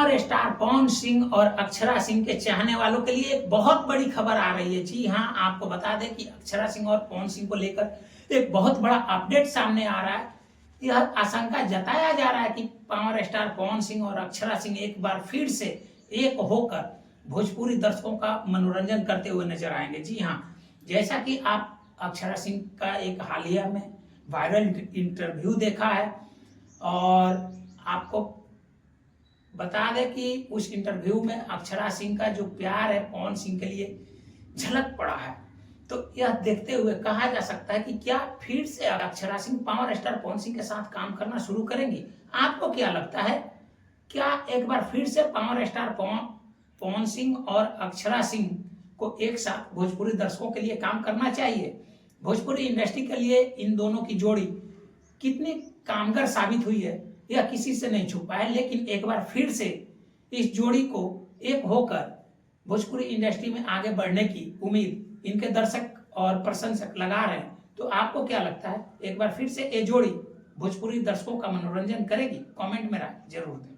Power star Pawan Singh और अक्षरा सिंह के चाहने वालों के लिए एक बहुत बड़ी खबर आ रही है। जी हाँ, आपको बता दें कि अक्षरा सिंह और पवन सिंह को लेकर एक बहुत बड़ा अपडेट सामने आ रहा है। यह आशंका जताया जा रहा है कि पावर स्टार पवन सिंह और अक्षरा सिंह एक बार फिर से एक होकर भोजपुरी दर्शकों का मनोरंजन करते हुए नजर आएंगे। जी हाँ, जैसा कि आप अक्षरा सिंह का एक हालिया में वायरल इंटरव्यू देखा है और आपको बता दें कि उस इंटरव्यू में अक्षरा सिंह का जो प्यार है पवन सिंह के लिए झलक पड़ा है। तो यह देखते हुए कहा जा सकता है कि क्या फिर से अक्षरा सिंह पावर स्टार पवन सिंह के साथ काम करना शुरू करेंगी। आपको क्या लगता है, क्या एक बार फिर से पावर स्टार पवन सिंह और अक्षरा सिंह को एक साथ भोजपुरी दर्शकों के लिए काम करना चाहिए? भोजपुरी इंडस्ट्री के लिए इन दोनों की जोड़ी कितनी कामगर साबित हुई है यह किसी से नहीं छुपा है, लेकिन एक बार फिर से इस जोड़ी को एक होकर भोजपुरी इंडस्ट्री में आगे बढ़ने की उम्मीद इनके दर्शक और प्रशंसक लगा रहे हैं। तो आपको क्या लगता है, एक बार फिर से ये जोड़ी भोजपुरी दर्शकों का मनोरंजन करेगी? कमेंट में राय जरूर दें।